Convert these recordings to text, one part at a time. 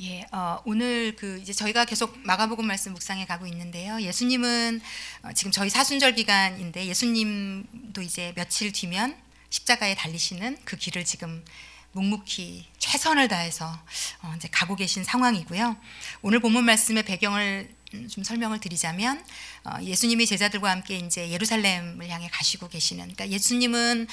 예, 오늘 이제 저희가 계속 마가복음 말씀 묵상해 가고 있는데요. 예수님은 지금 저희 사순절 기간인데 예수님도 이제 며칠 뒤면 십자가에 달리시는 그 길을 지금 묵묵히 최선을 다해서 이제 가고 계신 상황이고요. 오늘 본문 말씀의 배경을 좀 설명을 드리자면 예수님이 제자들과 함께 이제 예루살렘을 향해 가시고 계시는, 그러니까 예수님은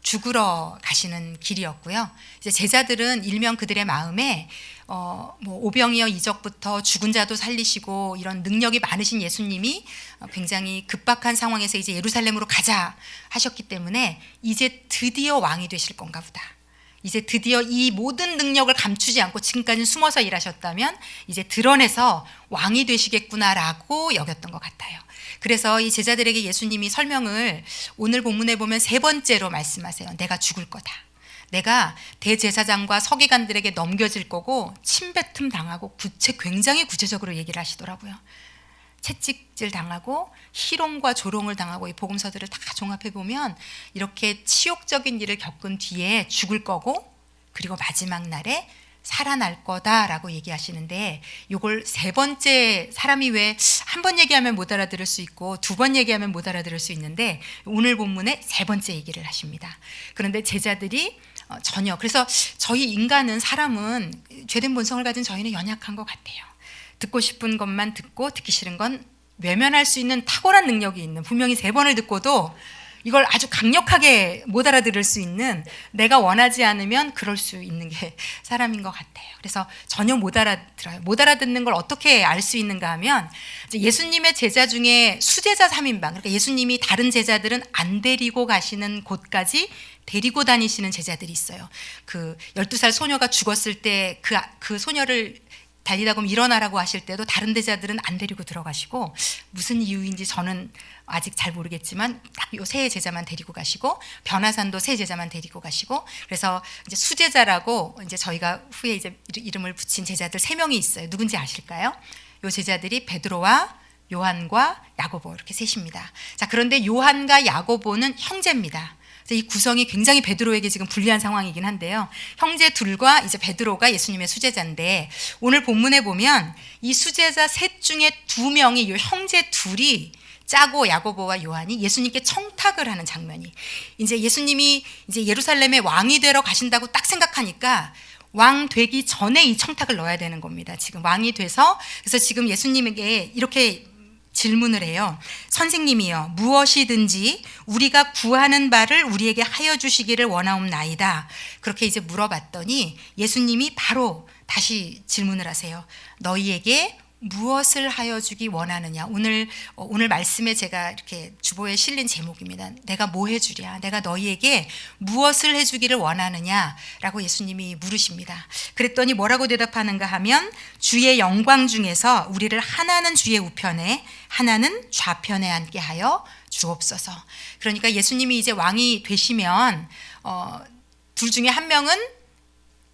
죽으러 가시는 길이었고요. 이제 제자들은 일명 그들의 마음에 뭐 오병이어 이적부터 죽은 자도 살리시고 이런 능력이 많으신 예수님이 굉장히 급박한 상황에서 이제 예루살렘으로 가자 하셨기 때문에 이제 드디어 왕이 되실 건가 보다. 이제 드디어 이 모든 능력을 감추지 않고 지금까지 숨어서 일하셨다면 이제 드러내서 왕이 되시겠구나라고 여겼던 것 같아요. 그래서 이 제자들에게 예수님이 설명을 오늘 본문에 보면 세 번째로 말씀하세요. 내가 죽을 거다. 내가 대제사장과 서기관들에게 넘겨질 거고 침뱉음 당하고 굉장히 구체적으로 얘기를 하시더라고요. 채찍질 당하고 희롱과 조롱을 당하고 이 복음서들을 다 종합해 보면 이렇게 치욕적인 일을 겪은 뒤에 죽을 거고 그리고 마지막 날에 살아날 거다라고 얘기하시는데, 이걸 세 번째, 사람이 왜 한 번 얘기하면 못 알아들을 수 있고 두 번 얘기하면 못 알아들을 수 있는데 오늘 본문에 세 번째 얘기를 하십니다. 그런데 제자들이 전혀, 그래서 저희 인간은, 사람은, 죄된 본성을 가진 저희는 연약한 것 같아요. 듣고 싶은 것만 듣고 듣기 싫은 건 외면할 수 있는 탁월한 능력이 있는, 분명히 세 번을 듣고도 이걸 아주 강력하게 못 알아들을 수 있는, 내가 원하지 않으면 그럴 수 있는 게 사람인 것 같아요. 그래서 전혀 못 알아들어요. 못 알아듣는 걸 어떻게 알 수 있는가 하면, 예수님의 제자 중에 수제자 3인방, 그러니까 예수님이 다른 제자들은 안 데리고 가시는 곳까지 데리고 다니시는 제자들이 있어요. 그 12살 소녀가 죽었을 때 그 소녀를 달리다 보면 일어나라고 하실 때도 다른 제자들은 안 데리고 들어가시고, 무슨 이유인지 저는 아직 잘 모르겠지만 딱 요 세 제자만 데리고 가시고, 변화산도 세 제자만 데리고 가시고, 그래서 이제 수제자라고 이제 저희가 후에 이제 이름을 붙인 제자들 3명이 있어요. 누군지 아실까요? 요 제자들이 베드로와 요한과 야고보, 이렇게 셋입니다. 자, 그런데 요한과 야고보는 형제입니다. 이 구성이 굉장히 베드로에게 지금 불리한 상황이긴 한데요. 형제 둘과 이제 베드로가 예수님의 수제자인데, 오늘 본문에 보면 이 수제자 셋 중에 2명이, 이 형제 둘이, 짜고 야고보와 요한이 예수님께 청탁을 하는 장면이, 이제 예수님이 이제 예루살렘의 왕이 되러 가신다고 딱 생각하니까 왕 되기 전에 이 청탁을 넣어야 되는 겁니다. 지금 왕이 돼서, 그래서 지금 예수님에게 이렇게 질문을 해요. 선생님이여, 무엇이든지 우리가 구하는 바를 우리에게 하여 주시기를 원하옵나이다. 그렇게 이제 물어봤더니 예수님이 바로 다시 질문을 하세요. 너희에게 무엇을 하여 주기 원하느냐. 오늘 말씀에 제가 이렇게 주보에 실린 제목입니다. 내가 뭐 해주랴, 내가 너희에게 무엇을 해주기를 원하느냐라고 예수님이 물으십니다. 그랬더니 뭐라고 대답하는가 하면, 주의 영광 중에서 우리를 하나는 주의 우편에 하나는 좌편에 앉게 하여 주옵소서. 그러니까 예수님이 이제 왕이 되시면 둘 중에 한 명은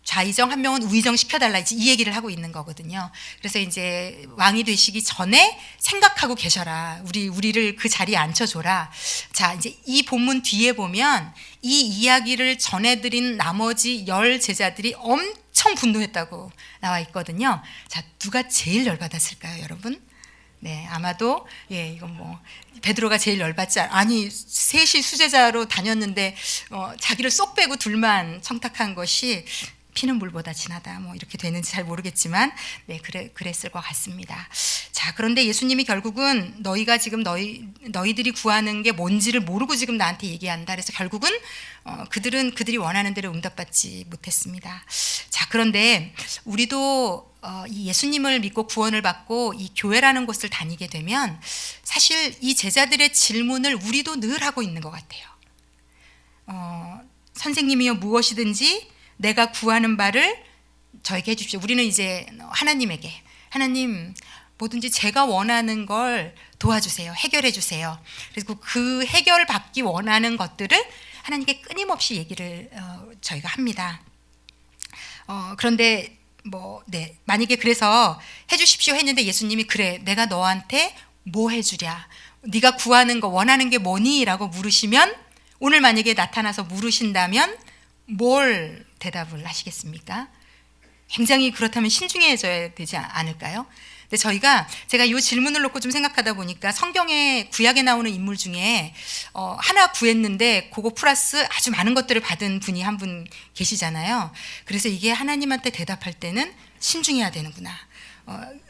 좌의정, 한 명은 우의정 시켜달라, 이 얘기를 하고 있는 거거든요. 그래서 이제 왕이 되시기 전에 생각하고 계셔라. 우리를 그 자리에 앉혀줘라. 자, 이제 이 본문 뒤에 보면 이 이야기를 전해드린 나머지 10 제자들이 엄청 분노했다고 나와 있거든요. 자, 누가 제일 열받았을까요, 여러분? 네, 아마도, 이건 뭐 베드로가 제일 열받지 아니, 셋이 수제자로 다녔는데 자기를 쏙 빼고 둘만 청탁한 것이 피는 물보다 진하다, 뭐 이렇게 되는지 잘 모르겠지만, 네, 그랬을 것 같습니다. 자, 그런데 예수님이 결국은 너희가 지금 너희들이 구하는 게 뭔지를 모르고 지금 나한테 얘기한다. 그래서 결국은 그들이 원하는 대로 응답받지 못했습니다. 자, 그런데 우리도 이 예수님을 믿고 구원을 받고 이 교회라는 곳을 다니게 되면 사실 이 제자들의 질문을 우리도 늘 하고 있는 것 같아요. 선생님이여, 무엇이든지 내가 구하는 바를 저에게 해주십시오. 우리는 이제 하나님에게, 하나님, 뭐든지 제가 원하는 걸 도와주세요, 해결해 주세요. 그리고 그 해결 받기 원하는 것들을 하나님께 끊임없이 얘기를 저희가 합니다. 그런데 만약에 그래서 해주십시오 했는데 예수님이, 그래, 내가 너한테 뭐 해주랴, 네가 구하는 거, 원하는 게 뭐니? 라고 물으시면, 오늘 만약에 나타나서 물으신다면 뭘 대답을 하시겠습니까? 굉장히 그렇다면 신중해져야 되지 않을까요? 근데 제가 이 질문을 놓고 좀 생각하다 보니까 성경에 구약에 나오는 인물 중에 하나 구했는데 그거 플러스 아주 많은 것들을 받은 분이 한 분 계시잖아요. 그래서 이게 하나님한테 대답할 때는 신중해야 되는구나.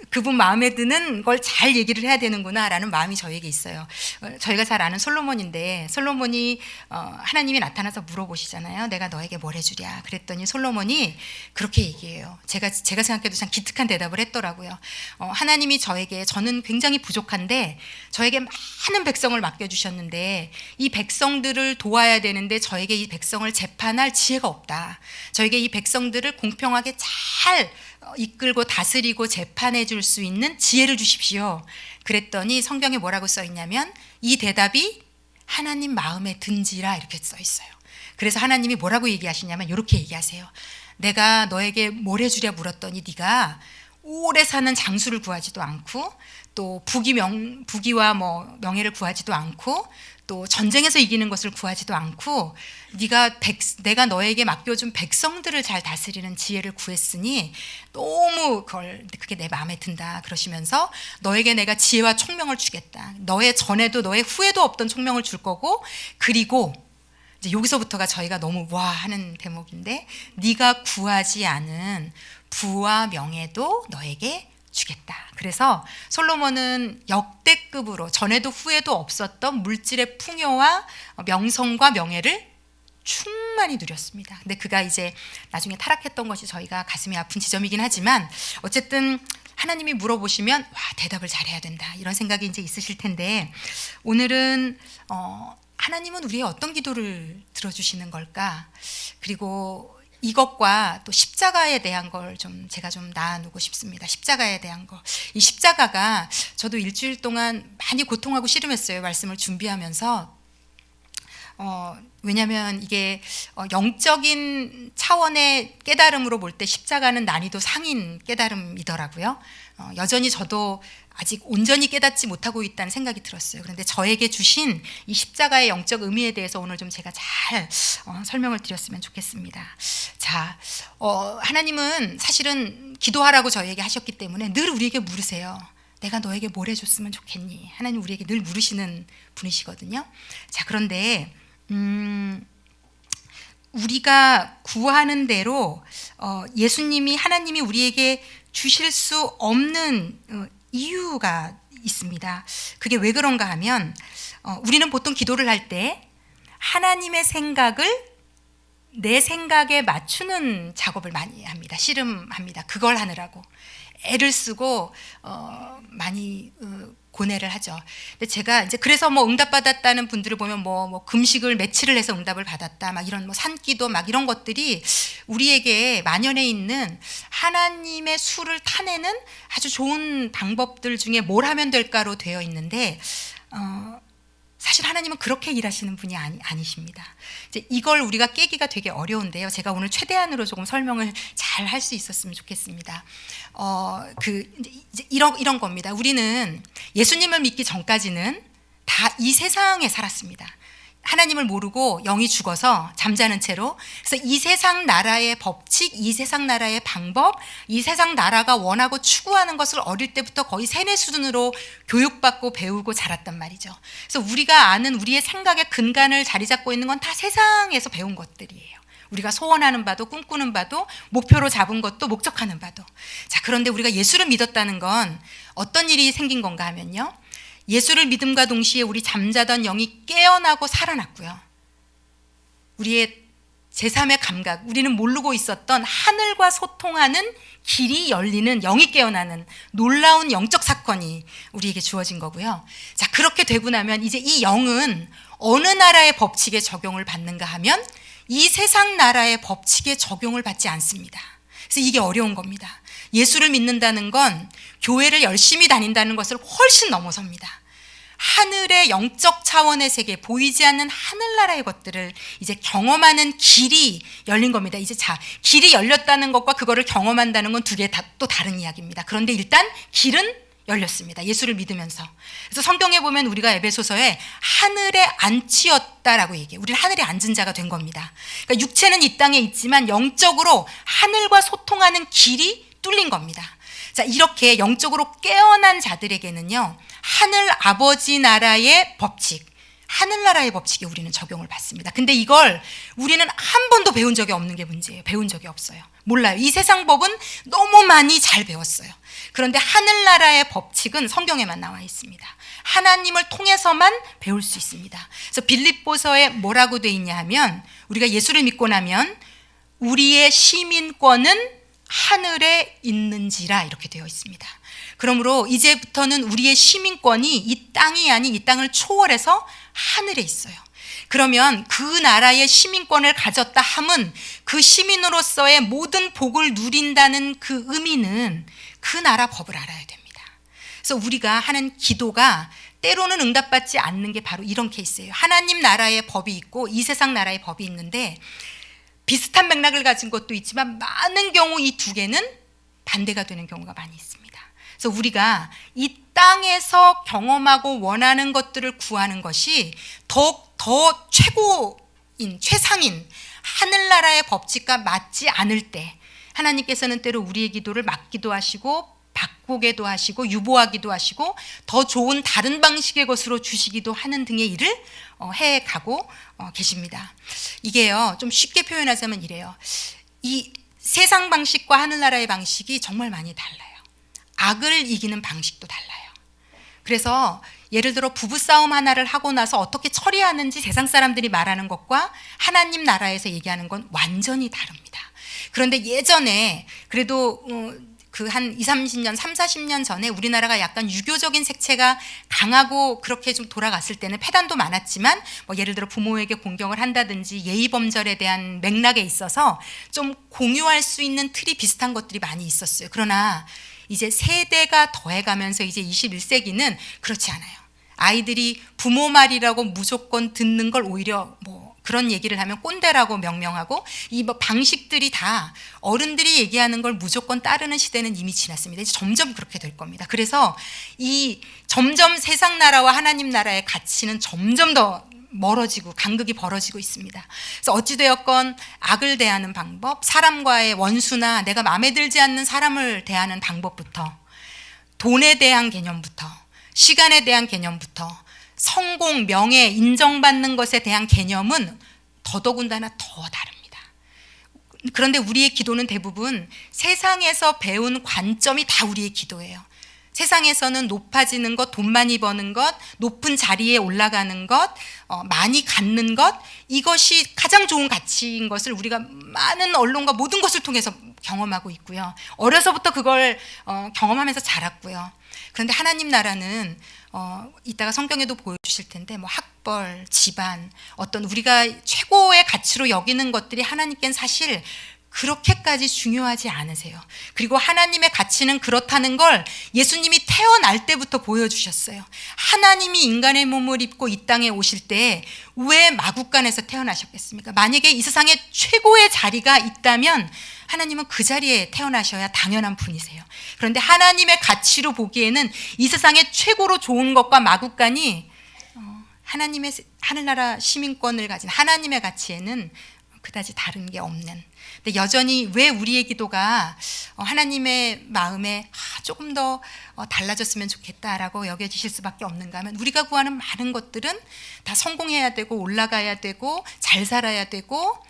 그분 마음에 드는 걸 잘 얘기를 해야 되는구나 라는 마음이 저에게 있어요. 저희가 잘 아는 솔로몬인데 솔로몬이 하나님이 나타나서 물어보시잖아요. 내가 너에게 뭘 해주랴. 그랬더니 솔로몬이 그렇게 얘기해요. 제가 생각해도 참 기특한 대답을 했더라고요. 하나님이 저는 굉장히 부족한데 저에게 많은 백성을 맡겨주셨는데 이 백성들을 도와야 되는데 저에게 이 백성을 재판할 지혜가 없다. 저에게 이 백성들을 공평하게 잘 이끌고 다스리고 재판해 줄 수 있는 지혜를 주십시오. 그랬더니 성경에 뭐라고 써 있냐면 이 대답이 하나님 마음에 든지라 이렇게 써 있어요. 그래서 하나님이 뭐라고 얘기하시냐면 이렇게 얘기하세요. 내가 너에게 뭘 해주랴 물었더니 네가 오래 사는 장수를 구하지도 않고 또 부귀와 명예를 구하지도 않고 또 전쟁에서 이기는 것을 구하지도 않고 내가 너에게 맡겨준 백성들을 잘 다스리는 지혜를 구했으니 너무 그게 내 마음에 든다 그러시면서 너에게 내가 지혜와 총명을 주겠다. 너의 전에도 너의 후에도 없던 총명을 줄 거고 그리고 이제 여기서부터가 저희가 너무 와 하는 대목인데 네가 구하지 않은 부와 명예도 너에게 주겠다. 그래서 솔로몬은 역대급으로 전에도 후에도 없었던 물질의 풍요와 명성과 명예를 충만히 누렸습니다. 근데 그가 이제 나중에 타락했던 것이 저희가 가슴이 아픈 지점이긴 하지만 어쨌든 하나님이 물어보시면 와 대답을 잘해야 된다 이런 생각이 이제 있으실 텐데 오늘은 하나님은 우리의 어떤 기도를 들어주시는 걸까? 그리고 이것과 또 십자가에 대한 걸 제가 좀 나누고 싶습니다. 십자가에 대한 거. 이 십자가가 저도 일주일 동안 많이 고통하고 씨름했어요. 말씀을 준비하면서. 왜냐하면 이게 영적인 차원의 깨달음으로 볼 때 십자가는 난이도 상인 깨달음이더라고요. 여전히 저도 아직 온전히 깨닫지 못하고 있다는 생각이 들었어요. 그런데 저에게 주신 이 십자가의 영적 의미에 대해서 오늘 좀 제가 잘 설명을 드렸으면 좋겠습니다. 자, 하나님은 사실은 기도하라고 저에게 하셨기 때문에 늘 우리에게 물으세요. 내가 너에게 뭘 해줬으면 좋겠니? 하나님 우리에게 늘 물으시는 분이시거든요. 자, 그런데 우리가 구하는 대로 하나님이 우리에게 주실 수 없는 이유가 있습니다. 그게 왜 그런가 하면 우리는 보통 기도를 할 때 하나님의 생각을 내 생각에 맞추는 작업을 많이 합니다. 씨름합니다. 그걸 하느라고 애를 쓰고 많이 고뇌를 하죠. 근데 제가 이제 그래서 응답받았다는 분들을 보면 금식을 며칠을 해서 응답을 받았다, 막 이런 산기도 막 이런 것들이 우리에게 만연해 있는 하나님의 수를 타내는 아주 좋은 방법들 중에 뭘 하면 될까로 되어 있는데 사실 하나님은 그렇게 일하시는 분이 아니십니다. 이제 이걸 우리가 깨기가 되게 어려운데요. 제가 오늘 최대한으로 조금 설명을 잘 할 수 있었으면 좋겠습니다. 이제 이런 겁니다. 우리는 예수님을 믿기 전까지는 다 이 세상에 살았습니다. 하나님을 모르고 영이 죽어서 잠자는 채로. 그래서 이 세상 나라의 법칙, 이 세상 나라의 방법, 이 세상 나라가 원하고 추구하는 것을 어릴 때부터 거의 세뇌 수준으로 교육받고 배우고 자랐단 말이죠. 그래서 우리가 아는 우리의 생각의 근간을 자리 잡고 있는 건 다 세상에서 배운 것들이에요. 우리가 소원하는 바도 꿈꾸는 바도 목표로 잡은 것도 목적하는 바도. 자, 그런데 우리가 예수를 믿었다는 건 어떤 일이 생긴 건가 하면요. 예수를 믿음과 동시에 우리 잠자던 영이 깨어나고 살아났고요. 우리의 제3의 감각, 우리는 모르고 있었던 하늘과 소통하는 길이 열리는, 영이 깨어나는 놀라운 영적 사건이 우리에게 주어진 거고요. 자, 그렇게 되고 나면 이제 이 영은 어느 나라의 법칙에 적용을 받는가 하면 이 세상 나라의 법칙에 적용을 받지 않습니다. 그래서 이게 어려운 겁니다. 예수를 믿는다는 건 교회를 열심히 다닌다는 것을 훨씬 넘어섭니다. 하늘의 영적 차원의 세계, 보이지 않는 하늘나라의 것들을 이제 경험하는 길이 열린 겁니다. 이제 길이 열렸다는 것과 그거를 경험한다는 건 두 개 다 또 다른 이야기입니다. 그런데 일단 길은 열렸습니다. 예수를 믿으면서. 그래서 성경에 보면 우리가 에베소서에 하늘에 앉히었다라고 얘기해요. 우리는 하늘에 앉은 자가 된 겁니다. 그러니까 육체는 이 땅에 있지만 영적으로 하늘과 소통하는 길이 뚫린 겁니다. 자, 이렇게 영적으로 깨어난 자들에게는요, 하늘 아버지 나라의 법칙, 하늘나라의 법칙에 우리는 적용을 받습니다. 근데 이걸 우리는 한 번도 배운 적이 없는 게 문제예요. 배운 적이 없어요. 몰라요. 이 세상 법은 너무 많이 잘 배웠어요. 그런데 하늘나라의 법칙은 성경에만 나와 있습니다. 하나님을 통해서만 배울 수 있습니다. 그래서 빌립보서에 뭐라고 돼 있냐 하면, 우리가 예수를 믿고 나면 우리의 시민권은 하늘에 있는지라 이렇게 되어 있습니다. 그러므로 이제부터는 우리의 시민권이 이 땅이 아닌 이 땅을 초월해서 하늘에 있어요. 그러면 그 나라의 시민권을 가졌다 함은 그 시민으로서의 모든 복을 누린다는 그 의미는 그 나라 법을 알아야 됩니다. 그래서 우리가 하는 기도가 때로는 응답받지 않는 게 바로 이런 케이스예요. 하나님 나라의 법이 있고 이 세상 나라의 법이 있는데 비슷한 맥락을 가진 것도 있지만 많은 경우 이 두 개는 반대가 되는 경우가 많이 있습니다. 그래서 우리가 이 땅에서 경험하고 원하는 것들을 구하는 것이 더 최고인, 최상인 하늘나라의 법칙과 맞지 않을 때 하나님께서는 때로 우리의 기도를 막기도 하시고 바꾸기도 하시고 유보하기도 하시고 더 좋은 다른 방식의 것으로 주시기도 하는 등의 일을 해가고 계십니다. 이게요, 좀 쉽게 표현하자면 이래요. 이 세상 방식과 하늘나라의 방식이 정말 많이 달라요. 악을 이기는 방식도 달라요. 그래서 예를 들어 부부싸움 하나를 하고 나서 어떻게 처리하는지 세상 사람들이 말하는 것과 하나님 나라에서 얘기하는 건 완전히 다릅니다. 그런데 예전에 그래도 그 한 20-30년, 30-40년 전에 우리나라가 약간 유교적인 색채가 강하고 그렇게 좀 돌아갔을 때는 폐단도 많았지만 뭐 예를 들어 부모에게 공경을 한다든지 예의범절에 대한 맥락에 있어서 좀 공유할 수 있는 틀이 비슷한 것들이 많이 있었어요. 그러나 이제 세대가 더해가면서 이제 21세기는 그렇지 않아요. 아이들이 부모 말이라고 무조건 듣는 걸 오히려 뭐 그런 얘기를 하면 꼰대라고 명명하고 이 뭐 방식들이 다 어른들이 얘기하는 걸 무조건 따르는 시대는 이미 지났습니다. 이제 점점 그렇게 될 겁니다. 그래서 이 점점 세상 나라와 하나님 나라의 가치는 점점 더 멀어지고 간극이 벌어지고 있습니다. 그래서 어찌되었건 악을 대하는 방법, 사람과의 원수나 내가 마음에 들지 않는 사람을 대하는 방법부터 돈에 대한 개념부터 시간에 대한 개념부터 성공, 명예, 인정받는 것에 대한 개념은 더더군다나 더 다릅니다. 그런데 우리의 기도는 대부분 세상에서 배운 관점이 다 우리의 기도예요. 세상에서는 높아지는 것, 돈 많이 버는 것, 높은 자리에 올라가는 것, 많이 갖는 것, 이것이 가장 좋은 가치인 것을 우리가 많은 언론과 모든 것을 통해서 경험하고 있고요. 어려서부터 그걸 경험하면서 자랐고요. 그런데 하나님 나라는 이따가 성경에도 보여주실 텐데 뭐 학벌, 집안, 어떤 우리가 최고의 가치로 여기는 것들이 하나님께는 사실 그렇게까지 중요하지 않으세요. 그리고 하나님의 가치는 그렇다는 걸 예수님이 태어날 때부터 보여주셨어요. 하나님이 인간의 몸을 입고 이 땅에 오실 때 왜 마구간에서 태어나셨겠습니까? 만약에 이 세상에 최고의 자리가 있다면 하나님은 그 자리에 태어나셔야 당연한 분이세요. 그런데 하나님의 가치로 보기에는 이 세상에 최고로 좋은 것과 마구간이 하나님의 하늘나라 시민권을 가진 하나님의 가치에는 그다지 다른 게 없는. 근데 여전히 왜 우리의 기도가 하나님의 마음에 조금 더 달라졌으면 좋겠다라고 여겨지실 수밖에 없는가 하면 우리가 구하는 많은 것들은 다 성공해야 되고 올라가야 되고 잘 살아야 되고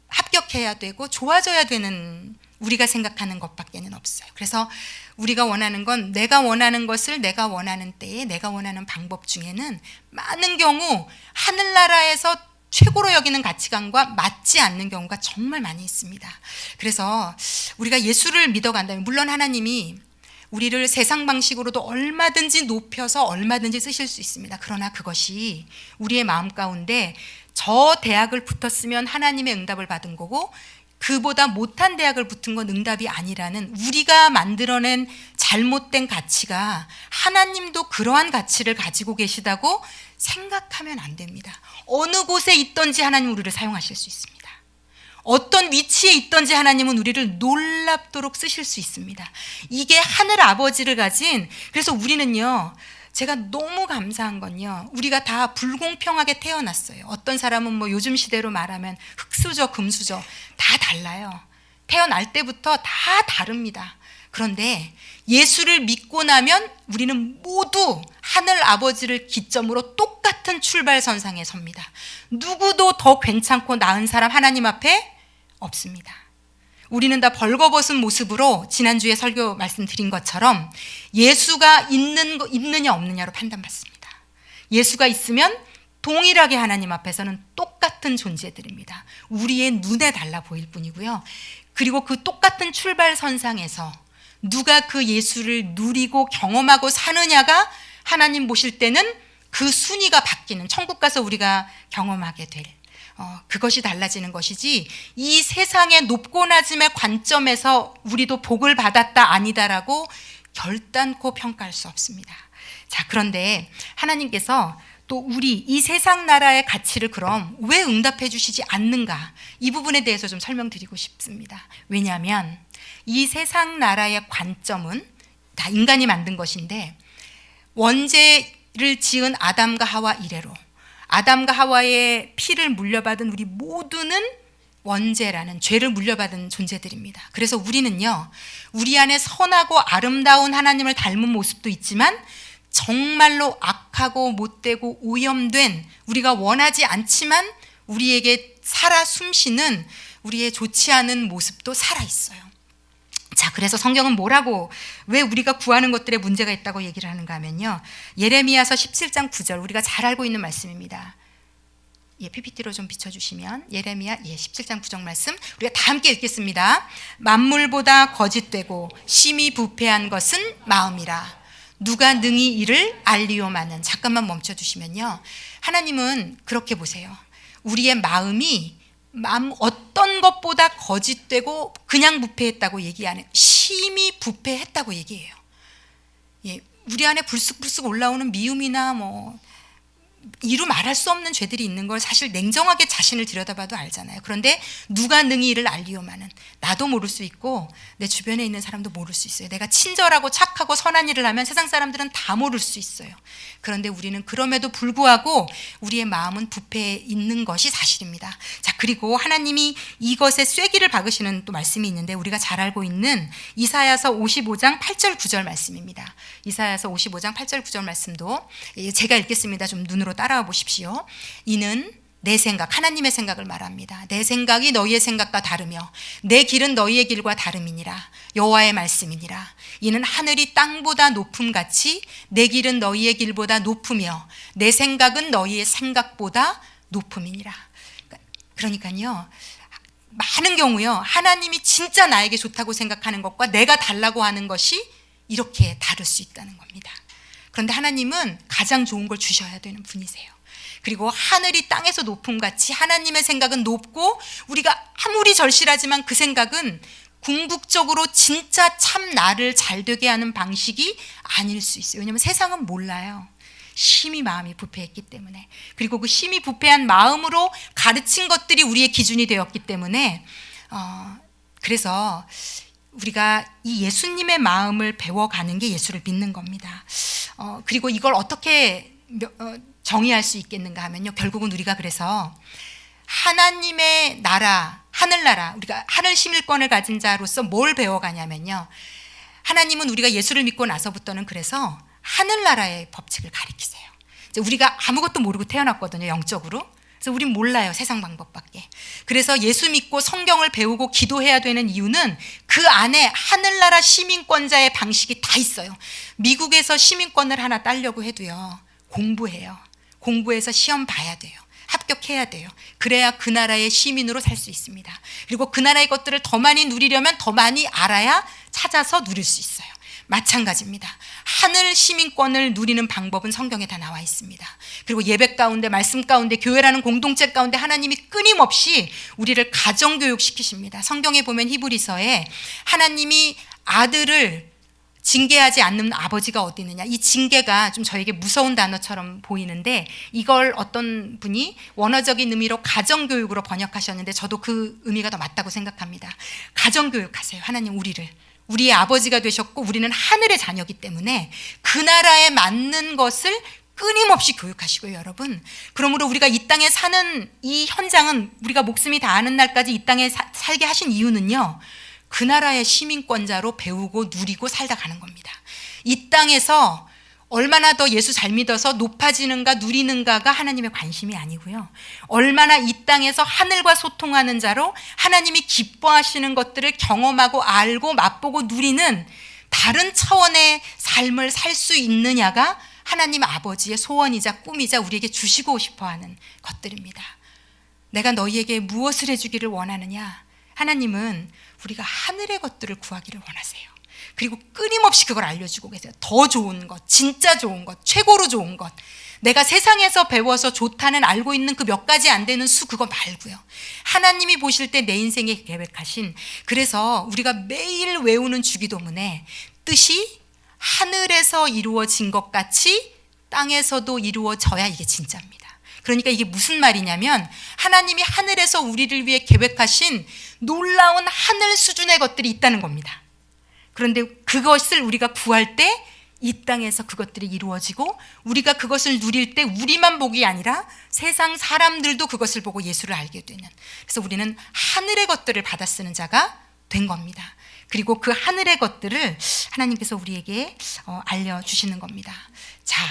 합격해야 되고 좋아져야 되는 우리가 생각하는 것밖에는 없어요. 그래서 우리가 원하는 건 내가 원하는 것을 내가 원하는 때에 내가 원하는 방법 중에는 많은 경우 하늘나라에서 최고로 여기는 가치관과 맞지 않는 경우가 정말 많이 있습니다. 그래서 우리가 예수를 믿어간다면 물론 하나님이 우리를 세상 방식으로도 얼마든지 높여서 얼마든지 쓰실 수 있습니다. 그러나 그것이 우리의 마음 가운데 저 대학을 붙었으면 하나님의 응답을 받은 거고 그보다 못한 대학을 붙은 건 응답이 아니라는 우리가 만들어낸 잘못된 가치가 하나님도 그러한 가치를 가지고 계시다고 생각하면 안 됩니다. 어느 곳에 있든지 하나님 우리를 사용하실 수 있습니다. 어떤 위치에 있든지 하나님은 우리를 놀랍도록 쓰실 수 있습니다. 이게 하늘 아버지를 가진, 그래서 우리는요, 제가 너무 감사한 건요, 우리가 다 불공평하게 태어났어요. 어떤 사람은 뭐 요즘 시대로 말하면 흙수저, 금수저 다 달라요. 태어날 때부터 다 다릅니다. 그런데 예수를 믿고 나면 우리는 모두 하늘 아버지를 기점으로 똑같은 출발선상에 섭니다. 누구도 더 괜찮고 나은 사람 하나님 앞에 없습니다. 우리는 다 벌거벗은 모습으로 지난주에 설교 말씀드린 것처럼 예수가 있느냐 없느냐로 판단받습니다. 예수가 있으면 동일하게 하나님 앞에서는 똑같은 존재들입니다. 우리의 눈에 달라 보일 뿐이고요. 그리고 그 똑같은 출발선상에서 누가 그 예수를 누리고 경험하고 사느냐가 하나님 보실 때는 그 순위가 바뀌는, 천국 가서 우리가 경험하게 될 그것이 달라지는 것이지, 이 세상의 높고 낮음의 관점에서 우리도 복을 받았다 아니다라고 결단코 평가할 수 없습니다. 자, 그런데 하나님께서 또 우리 이 세상 나라의 가치를 그럼 왜 응답해 주시지 않는가, 이 부분에 대해서 좀 설명드리고 싶습니다. 왜냐하면 이 세상 나라의 관점은 다 인간이 만든 것인데, 원죄를 지은 아담과 하와 이래로 아담과 하와의 피를 물려받은 우리 모두는 원죄라는 죄를 물려받은 존재들입니다. 그래서 우리는요, 우리 안에 선하고 아름다운 하나님을 닮은 모습도 있지만 정말로 악하고 못되고 오염된, 우리가 원하지 않지만 우리에게 살아 숨쉬는 우리의 좋지 않은 모습도 살아있어요. 자, 그래서 성경은 뭐라고, 왜 우리가 구하는 것들에 문제가 있다고 얘기를 하는가 하면요, 예레미야서 17장 9절, 우리가 잘 알고 있는 말씀입니다. PPT로 좀 비춰주시면, 예레미야 17장 9절 말씀 우리가 다 함께 읽겠습니다. 만물보다 거짓되고 심히 부패한 것은 마음이라. 누가 능히 이를 알리오마는. 잠깐만 멈춰주시면요, 하나님은 그렇게 보세요. 우리의 마음이 어떤 것보다 거짓되고 그냥 부패했다고 얘기 안 해요. 심히 부패했다고 얘기해요. 우리 안에 불쑥불쑥 올라오는 미움이나 이루 말할 수 없는 죄들이 있는 걸 사실 냉정하게 자신을 들여다봐도 알잖아요. 그런데 누가 능히 이를 알리오마는, 나도 모를 수 있고 내 주변에 있는 사람도 모를 수 있어요. 내가 친절하고 착하고 선한 일을 하면 세상 사람들은 다 모를 수 있어요. 그런데 우리는 그럼에도 불구하고 우리의 마음은 부패해 있는 것이 사실입니다. 자, 그리고 하나님이 이것에 쐐기를 박으시는 또 말씀이 있는데, 우리가 잘 알고 있는 이사야서 55장 8절 9절 말씀입니다. 이사야서 55장 8절 9절 말씀도 제가 읽겠습니다. 좀 눈으로 따라와 보십시오. 이는 내 생각, 하나님의 생각을 말합니다. 내 생각이 너희의 생각과 다르며 내 길은 너희의 길과 다름이니라. 여호와의 말씀이니라. 이는 하늘이 땅보다 높음같이 내 길은 너희의 길보다 높으며 내 생각은 너희의 생각보다 높음이니라. 그러니까요, 많은 경우요, 하나님이 진짜 나에게 좋다고 생각하는 것과 내가 달라고 하는 것이 이렇게 다를 수 있다는 겁니다. 그런데 하나님은 가장 좋은 걸 주셔야 되는 분이세요. 그리고 하늘이 땅에서 높음같이 하나님의 생각은 높고, 우리가 아무리 절실하지만 그 생각은 궁극적으로 진짜 참 나를 잘되게 하는 방식이 아닐 수 있어요. 왜냐하면 세상은 몰라요. 심히 마음이 부패했기 때문에. 그리고 그 심히 부패한 마음으로 가르친 것들이 우리의 기준이 되었기 때문에 그래서 우리가 이 예수님의 마음을 배워가는 게 예수를 믿는 겁니다. 그리고 이걸 어떻게 정의할 수 있겠는가 하면요, 결국은 우리가 그래서 하나님의 나라, 하늘나라, 우리가 하늘 시민권을 가진 자로서 뭘 배워가냐면요, 하나님은 우리가 예수를 믿고 나서부터는 그래서 하늘나라의 법칙을 가르치세요. 우리가 아무것도 모르고 태어났거든요, 영적으로. 그래서 우린 몰라요, 세상 방법밖에. 그래서 예수 믿고 성경을 배우고 기도해야 되는 이유는 그 안에 하늘나라 시민권자의 방식이 다 있어요. 미국에서 시민권을 하나 따려고 해도요, 공부해요. 공부해서 시험 봐야 돼요. 합격해야 돼요. 그래야 그 나라의 시민으로 살 수 있습니다. 그리고 그 나라의 것들을 더 많이 누리려면 더 많이 알아야 찾아서 누릴 수 있어요. 마찬가지입니다. 하늘 시민권을 누리는 방법은 성경에 다 나와 있습니다. 그리고 예배 가운데, 말씀 가운데, 교회라는 공동체 가운데 하나님이 끊임없이 우리를 가정교육시키십니다. 성경에 보면 히브리서에 하나님이 아들을 징계하지 않는 아버지가 어디 있느냐. 이 징계가 좀 저에게 무서운 단어처럼 보이는데 이걸 어떤 분이 원어적인 의미로 가정교육으로 번역하셨는데 저도 그 의미가 더 맞다고 생각합니다. 가정교육하세요. 하나님 우리의 아버지가 되셨고 우리는 하늘의 자녀이기 때문에 그 나라에 맞는 것을 끊임없이 교육하시고요, 여러분. 그러므로 우리가 이 땅에 사는 이 현장은 우리가 목숨이 닿는 날까지 이 땅에 살게 하신 이유는요, 그 나라의 시민권자로 배우고 누리고 살다 가는 겁니다. 이 땅에서 얼마나 더 예수 잘 믿어서 높아지는가 누리는가가 하나님의 관심이 아니고요, 얼마나 이 땅에서 하늘과 소통하는 자로 하나님이 기뻐하시는 것들을 경험하고 알고 맛보고 누리는 다른 차원의 삶을 살 수 있느냐가 하나님 아버지의 소원이자 꿈이자 우리에게 주시고 싶어하는 것들입니다. 내가 너희에게 무엇을 해주기를 원하느냐? 하나님은 우리가 하늘의 것들을 구하기를 원하세요. 그리고 끊임없이 그걸 알려주고 계세요. 더 좋은 것, 진짜 좋은 것, 최고로 좋은 것. 내가 세상에서 배워서 좋다는 알고 있는 그 몇 가지 안 되는 수, 그거 말고요. 하나님이 보실 때 내 인생에 계획하신, 그래서 우리가 매일 외우는 주기도문에 뜻이 하늘에서 이루어진 것 같이 땅에서도 이루어져야 이게 진짜입니다. 그러니까 이게 무슨 말이냐면 하나님이 하늘에서 우리를 위해 계획하신 놀라운 하늘 수준의 것들이 있다는 겁니다. 그런데 그것을 우리가 구할 때 이 땅에서 그것들이 이루어지고 우리가 그것을 누릴 때 우리만 복이 아니라 세상 사람들도 그것을 보고 예수를 알게 되는, 그래서 우리는 하늘의 것들을 받아 쓰는 자가 된 겁니다. 그리고 그 하늘의 것들을 하나님께서 우리에게 알려주시는 겁니다. 자,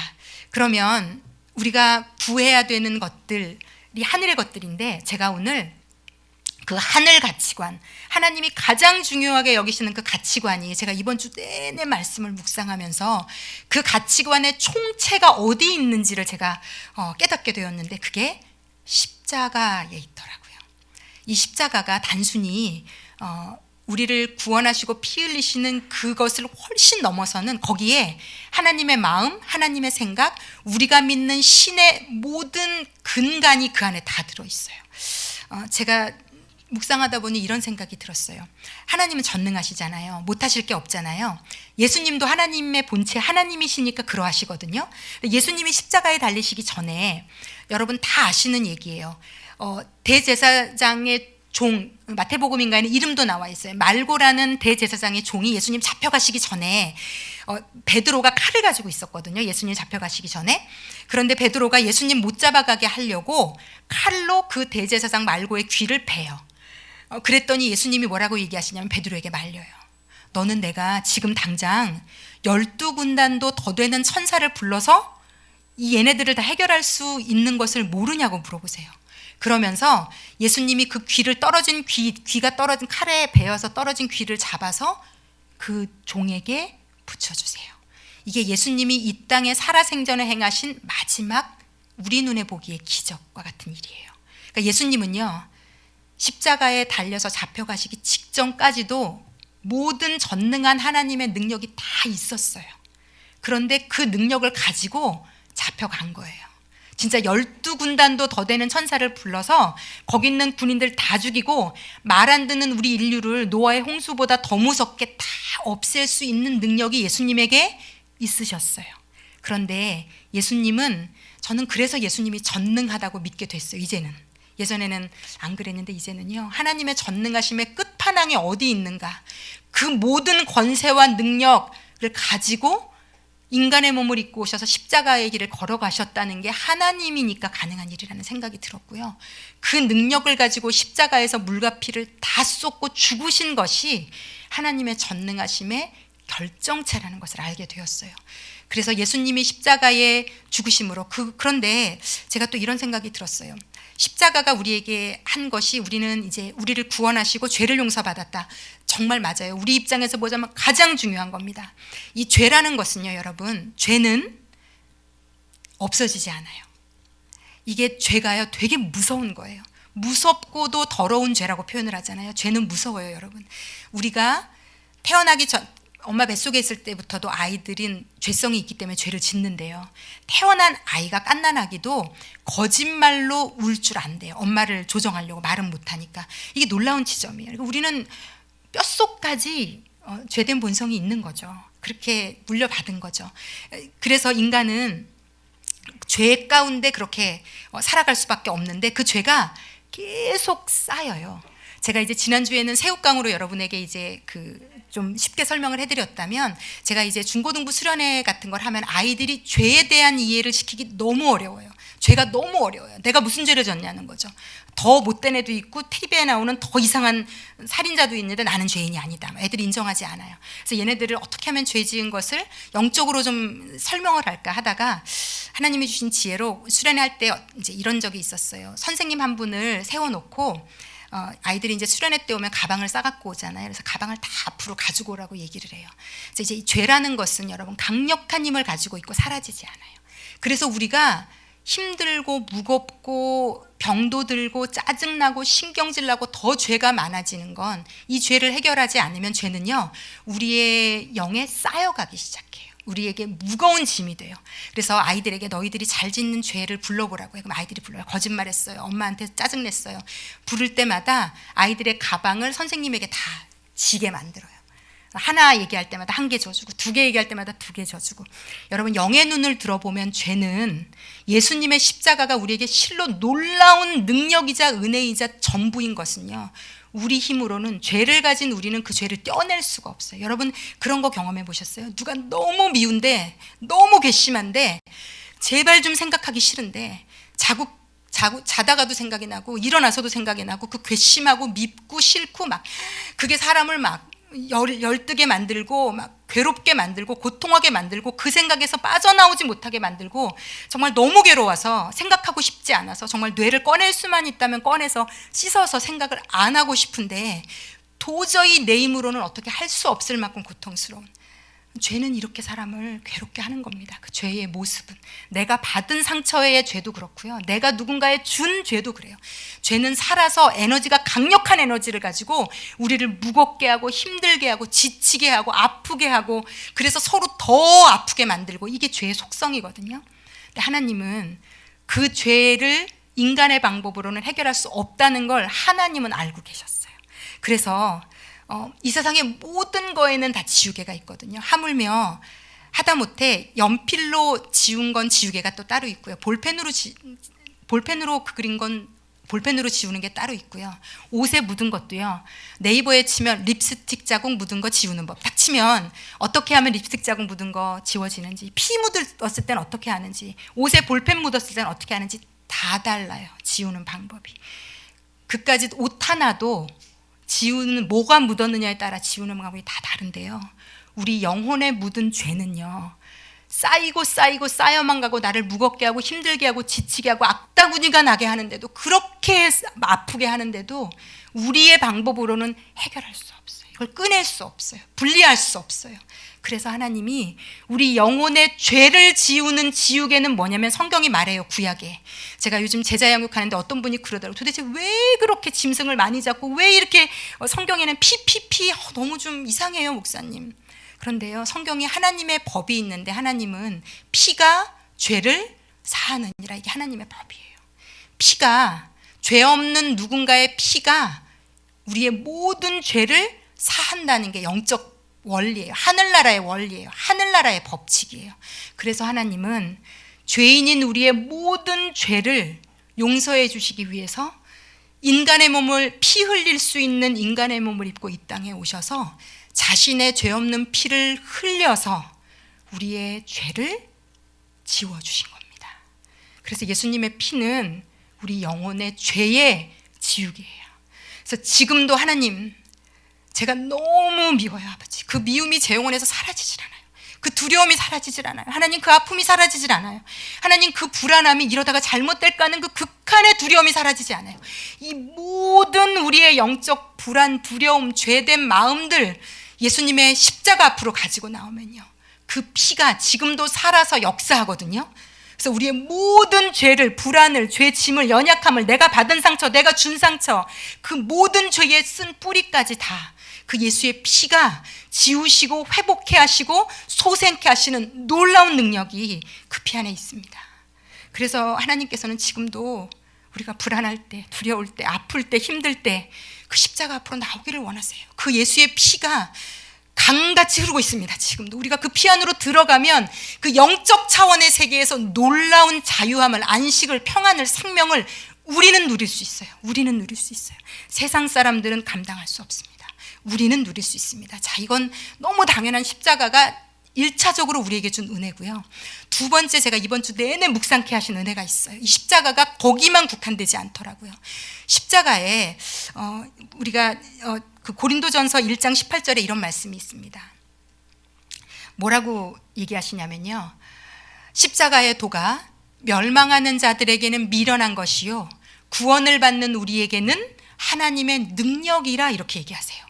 그러면 우리가 구해야 되는 것들이 하늘의 것들인데, 제가 오늘 그 하늘 가치관, 하나님이 가장 중요하게 여기시는 그 가치관이, 제가 이번 주 내내 말씀을 묵상하면서 그 가치관의 총체가 어디 있는지를 제가 깨닫게 되었는데, 그게 십자가에 있더라고요. 이 십자가가 단순히 우리를 구원하시고 피 흘리시는 그것을 훨씬 넘어서는, 거기에 하나님의 마음, 하나님의 생각, 우리가 믿는 신의 모든 근간이 그 안에 다 들어있어요. 제가 묵상하다 보니 이런 생각이 들었어요. 하나님은 전능하시잖아요. 못하실 게 없잖아요. 예수님도 하나님의 본체 하나님이시니까 그러하시거든요. 예수님이 십자가에 달리시기 전에 여러분 다 아시는 얘기예요. 대제사장의 종, 마태복음인가에는 이름도 나와 있어요. 말고라는 대제사장의 종이 예수님 잡혀가시기 전에 베드로가 칼을 가지고 있었거든요. 예수님 잡혀가시기 전에. 그런데 베드로가 예수님 못 잡아가게 하려고 칼로 그 대제사장 말고의 귀를 베요. 그랬더니 예수님이 뭐라고 얘기하시냐면 베드로에게 말려요. 너는 내가 지금 당장 12군단도 더 되는 천사를 불러서 이 얘네들을 다 해결할 수 있는 것을 모르냐고 물어보세요. 그러면서 예수님이 그 귀를 떨어진 귀가 떨어진 칼에 베어서 떨어진 귀를 잡아서 그 종에게 붙여주세요. 이게 예수님이 이 땅에 살아생전에 행하신 마지막 우리 눈에 보기에 기적과 같은 일이에요. 그러니까 예수님은요, 십자가에 달려서 잡혀가시기 직전까지도 모든 전능한 하나님의 능력이 다 있었어요. 그런데 그 능력을 가지고 잡혀간 거예요. 진짜 12군단도 더 되는 천사를 불러서 거기 있는 군인들 다 죽이고 말 안 듣는 우리 인류를 노아의 홍수보다 더 무섭게 다 없앨 수 있는 능력이 예수님에게 있으셨어요. 그런데 예수님은, 저는 그래서 예수님이 전능하다고 믿게 됐어요. 이제는. 예전에는 안 그랬는데 이제는요, 하나님의 전능하심의 끝판왕이 어디 있는가, 그 모든 권세와 능력을 가지고 인간의 몸을 입고 오셔서 십자가의 길을 걸어가셨다는 게 하나님이니까 가능한 일이라는 생각이 들었고요. 그 능력을 가지고 십자가에서 물과 피를 다 쏟고 죽으신 것이 하나님의 전능하심의 결정체라는 것을 알게 되었어요. 그래서 예수님이 십자가의 죽으심으로 그런데 제가 또 이런 생각이 들었어요. 십자가가 우리에게 한 것이, 우리는 이제 우리를 구원하시고 죄를 용서받았다. 정말 맞아요. 우리 입장에서 보자면 가장 중요한 겁니다. 이 죄라는 것은요, 여러분, 죄는 없어지지 않아요. 이게 죄가요, 되게 무서운 거예요. 무섭고도 더러운 죄라고 표현을 하잖아요. 죄는 무서워요, 여러분. 우리가 태어나기 전, 엄마 뱃속에 있을 때부터도 아이들은 죄성이 있기 때문에 죄를 짓는데요. 태어난 아이가 갓난아기도 거짓말로 울 줄 안대요. 엄마를 조정하려고 말은 못하니까. 이게 놀라운 지점이에요. 그러니까 우리는 뼛속까지 죄된 본성이 있는 거죠. 그렇게 물려받은 거죠. 그래서 인간은 죄 가운데 그렇게 살아갈 수밖에 없는데 그 죄가 계속 쌓여요. 제가 이제 지난주에는 새우깡으로 여러분에게 이제 좀 쉽게 설명을 해드렸다면, 제가 이제 중고등부 수련회 같은 걸 하면 아이들이 죄에 대한 이해를 시키기 너무 어려워요. 죄가 너무 어려워요. 내가 무슨 죄를 졌냐는 거죠. 더 못된 애도 있고 TV에 나오는 더 이상한 살인자도 있는데 나는 죄인이 아니다. 애들이 인정하지 않아요. 그래서 얘네들을 어떻게 하면 죄 지은 것을 영적으로 좀 설명을 할까 하다가 하나님이 주신 지혜로 수련회 할 때 이제 이런 적이 있었어요. 선생님 한 분을 세워놓고 아이들이 이제 수련회 때 오면 가방을 싸갖고 오잖아요. 그래서 가방을 다 앞으로 가지고 오라고 얘기를 해요. 그래서 이제 이 죄라는 것은 여러분 강력한 힘을 가지고 있고 사라지지 않아요. 그래서 우리가 힘들고 무겁고 병도 들고 짜증나고 신경질 나고 더 죄가 많아지는 건 이 죄를 해결하지 않으면 죄는요 우리의 영에 쌓여가기 시작해요. 우리에게 무거운 짐이 돼요. 그래서 아이들에게 너희들이 잘 짓는 죄를 불러보라고 해요. 그럼 아이들이 불러요. 거짓말했어요. 엄마한테 짜증냈어요. 부를 때마다 아이들의 가방을 선생님에게 다 지게 만들어요. 하나 얘기할 때마다 한 개 져주고, 두 개 얘기할 때마다 두 개 져주고. 여러분, 영의 눈을 들어보면 죄는 예수님의 십자가가 우리에게 실로 놀라운 능력이자 은혜이자 전부인 것은요, 우리 힘으로는, 죄를 가진 우리는 그 죄를 떼어낼 수가 없어요. 여러분 그런 거 경험해 보셨어요? 누가 너무 미운데, 너무 괘씸한데, 제발 좀 생각하기 싫은데 자다가도 생각이 나고 일어나서도 생각이 나고, 그 괘씸하고 밉고 싫고 막 그게 사람을 막 열뜨게 만들고 막 괴롭게 만들고 고통하게 만들고 그 생각에서 빠져나오지 못하게 만들고, 정말 너무 괴로워서 생각하고 싶지 않아서 정말 뇌를 꺼낼 수만 있다면 꺼내서 씻어서 생각을 안 하고 싶은데 도저히 내 힘으로는 어떻게 할 수 없을 만큼 고통스러운, 죄는 이렇게 사람을 괴롭게 하는 겁니다. 그 죄의 모습은 내가 받은 상처의 죄도 그렇고요, 내가 누군가에 준 죄도 그래요. 죄는 살아서 에너지가, 강력한 에너지를 가지고 우리를 무겁게 하고 힘들게 하고 지치게 하고 아프게 하고, 그래서 서로 더 아프게 만들고, 이게 죄의 속성이거든요. 근데 하나님은 그 죄를 인간의 방법으로는 해결할 수 없다는 걸 하나님은 알고 계셨어요. 그래서 이 세상의 모든 거에는 다 지우개가 있거든요. 하물며 하다못해 연필로 지운 건 지우개가 또 따로 있고요. 볼펜으로 그린 건 볼펜으로 지우는 게 따로 있고요. 옷에 묻은 것도요, 네이버에 치면 립스틱 자국 묻은 거 지우는 법 딱 치면 어떻게 하면 립스틱 자국 묻은 거 지워지는지, 피 묻었을 땐 어떻게 하는지, 옷에 볼펜 묻었을 땐 어떻게 하는지 다 달라요. 지우는 방법이. 그까짓 옷 하나도 지우는, 뭐가 묻었느냐에 따라 지우는 방법이 다 다른데요, 우리 영혼에 묻은 죄는요 쌓이고 쌓이고 쌓여만 가고 나를 무겁게 하고 힘들게 하고 지치게 하고 악다구니가 나게 하는데도, 그렇게 아프게 하는데도 우리의 방법으로는 해결할 수 없어요. 이걸 꺼낼 수 없어요. 분리할 수 없어요. 그래서 하나님이 우리 영혼의 죄를 지우는 지우개는 뭐냐면, 성경이 말해요. 구약에 제가 요즘 제자 양육하는데 어떤 분이 그러더라고요. 도대체 왜 그렇게 짐승을 많이 잡고 왜 이렇게 성경에는 피 너무 좀 이상해요 목사님. 그런데요, 성경에 하나님의 법이 있는데, 하나님은 피가 죄를 사하느니라, 이게 하나님의 법이에요. 피가, 죄 없는 누군가의 피가 우리의 모든 죄를 사한다는 게 영적 원리예요. 하늘나라의 원리예요. 하늘나라의 법칙이에요. 그래서 하나님은 죄인인 우리의 모든 죄를 용서해 주시기 위해서 인간의 몸을, 피 흘릴 수 있는 인간의 몸을 입고 이 땅에 오셔서 자신의 죄 없는 피를 흘려서 우리의 죄를 지워주신 겁니다. 그래서 예수님의 피는 우리 영혼의 죄의 지우개예요. 그래서 지금도 하나님, 제가 너무 미워요 아버지. 그 미움이 제 영혼에서 사라지질 않아요. 그 두려움이 사라지질 않아요. 하나님, 그 아픔이 사라지질 않아요. 하나님, 그 불안함이, 이러다가 잘못될까 하는 그 극한의 두려움이 사라지지 않아요. 이 모든 우리의 영적 불안, 두려움, 죄된 마음들 예수님의 십자가 앞으로 가지고 나오면요, 그 피가 지금도 살아서 역사하거든요. 그래서 우리의 모든 죄를, 불안을, 죄짐을, 연약함을, 내가 받은 상처, 내가 준 상처, 그 모든 죄에 쓴 뿌리까지 다 그 예수의 피가 지우시고 회복해 하시고 소생케 하시는 놀라운 능력이 그 피 안에 있습니다. 그래서 하나님께서는 지금도 우리가 불안할 때, 두려울 때, 아플 때, 힘들 때 그 십자가 앞으로 나오기를 원하세요. 그 예수의 피가 강같이 흐르고 있습니다. 지금도 우리가 그 피 안으로 들어가면 그 영적 차원의 세계에서 놀라운 자유함을, 안식을, 평안을, 생명을 우리는 누릴 수 있어요. 우리는 누릴 수 있어요. 세상 사람들은 감당할 수 없습니다. 우리는 누릴 수 있습니다. 자, 이건 너무 당연한 십자가가 1차적으로 우리에게 준 은혜고요. 두 번째, 제가 이번 주 내내 묵상케 하신 은혜가 있어요. 이 십자가가 거기만 국한되지 않더라고요. 십자가에 우리가 그 고린도전서 1장 18절에 이런 말씀이 있습니다. 뭐라고 얘기하시냐면요, 십자가의 도가 멸망하는 자들에게는 미련한 것이요 구원을 받는 우리에게는 하나님의 능력이라, 이렇게 얘기하세요.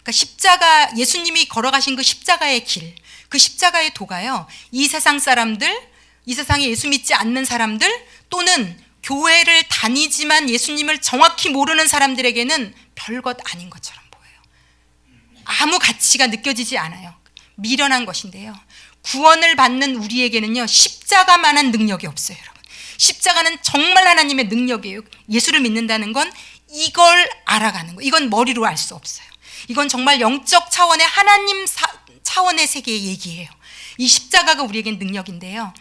그러니까 십자가, 예수님이 걸어가신 그 십자가의 길, 그 십자가의 도가요, 이 세상 사람들, 이 세상에 예수 믿지 않는 사람들, 또는 교회를 다니지만 예수님을 정확히 모르는 사람들에게는 별것 아닌 것처럼 보여요. 아무 가치가 느껴지지 않아요. 미련한 것인데요, 구원을 받는 우리에게는요, 십자가만한 능력이 없어요. 여러분, 십자가는 정말 하나님의 능력이에요. 예수를 믿는다는 건 이걸 알아가는 거예요. 이건 머리로 알 수 없어요. 이건 정말 영적 차원의 하나님 차원의 세계의 얘기예요. 이 십자가가 우리에겐 능력인데요,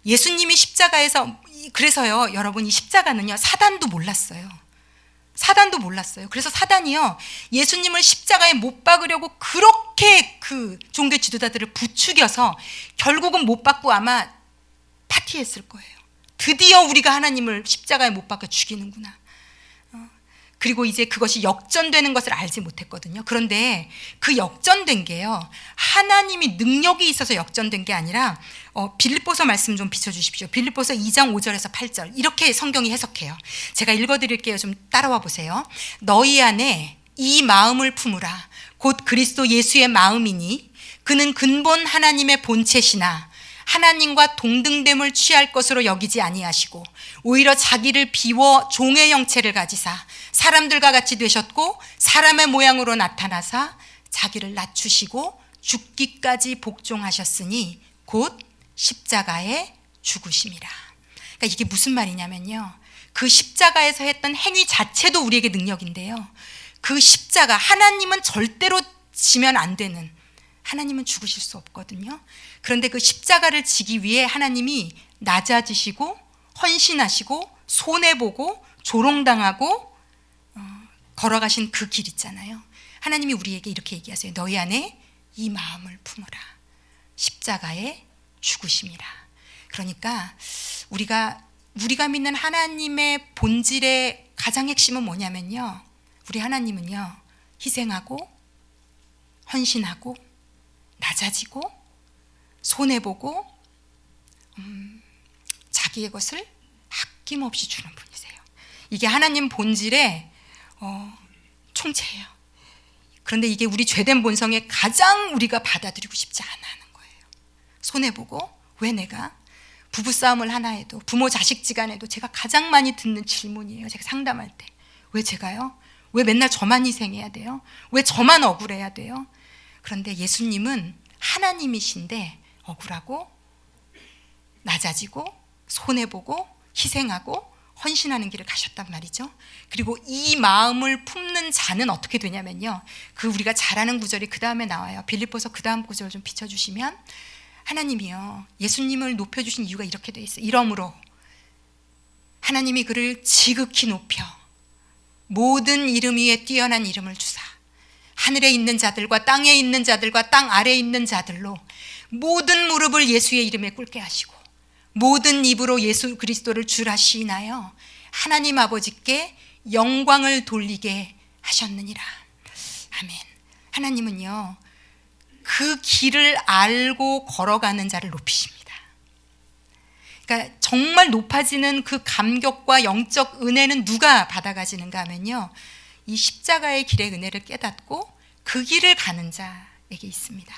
예수님이 십자가에서, 그래서요 여러분, 이 십자가는요 사단도 몰랐어요. 사단도 몰랐어요. 그래서 사단이요, 예수님을 십자가에 못 박으려고 그렇게 그 종교 지도자들을 부추겨서 결국은 못 박고 아마 파티했을 거예요. 드디어 우리가 하나님을 십자가에 못 박아 죽이는구나. 그리고 이제 그것이 역전되는 것을 알지 못했거든요. 그런데 그 역전된 게요, 하나님이 능력이 있어서 역전된 게 아니라, 빌립보서 말씀 좀 비춰주십시오. 빌립보서 2장 5절에서 8절, 이렇게 성경이 해석해요. 제가 읽어드릴게요. 좀 따라와 보세요. 너희 안에 이 마음을 품으라. 곧 그리스도 예수의 마음이니 그는 근본 하나님의 본체시나 하나님과 동등됨을 취할 것으로 여기지 아니하시고 오히려 자기를 비워 종의 형체를 가지사 사람들과 같이 되셨고 사람의 모양으로 나타나사 자기를 낮추시고 죽기까지 복종하셨으니 곧 십자가에 죽으심이라. 그러니까 이게 무슨 말이냐면요, 그 십자가에서 했던 행위 자체도 우리에게 능력인데요, 그 십자가, 하나님은 절대로 지면 안 되는, 하나님은 죽으실 수 없거든요. 그런데 그 십자가를 지기 위해 하나님이 낮아지시고 헌신하시고 손해보고 조롱당하고 걸어가신 그 길 있잖아요. 하나님이 우리에게 이렇게 얘기하세요. 너희 안에 이 마음을 품으라. 십자가에 죽으심이라. 그러니까 우리가 믿는 하나님의 본질의 가장 핵심은 뭐냐면요, 우리 하나님은요, 희생하고 헌신하고 낮아지고 손해보고 자기의 것을 아낌없이 주는 분이세요. 이게 하나님 본질의 총체예요. 그런데 이게 우리 죄된 본성에 가장 우리가 받아들이고 싶지 않아 하는 거예요. 손해보고, 왜 내가? 부부싸움을 하나 해도, 부모 자식지간에도 제가 가장 많이 듣는 질문이에요. 제가 상담할 때, 왜 제가요? 왜 맨날 저만 희생해야 돼요? 왜 저만 억울해야 돼요? 그런데 예수님은 하나님이신데 억울하고 낮아지고 손해보고 희생하고 헌신하는 길을 가셨단 말이죠. 그리고 이 마음을 품는 자는 어떻게 되냐면요, 그 우리가 잘 아는 구절이 그 다음에 나와요. 빌립보서 그 다음 구절 좀 비춰주시면, 하나님이요, 예수님을 높여주신 이유가 이렇게 돼 있어요. 이러므로 하나님이 그를 지극히 높여 모든 이름 위에 뛰어난 이름을 주사 하늘에 있는 자들과 땅에 있는 자들과 땅 아래에 있는 자들로 모든 무릎을 예수의 이름에 꿇게 하시고 모든 입으로 예수 그리스도를 주라 시인하여 하나님 아버지께 영광을 돌리게 하셨느니라. 아멘. 하나님은요, 그 길을 알고 걸어가는 자를 높이십니다. 그러니까 정말 높아지는 그 감격과 영적 은혜는 누가 받아가지는가 하면요, 이 십자가의 길의 은혜를 깨닫고 그 길을 가는 자에게 있습니다.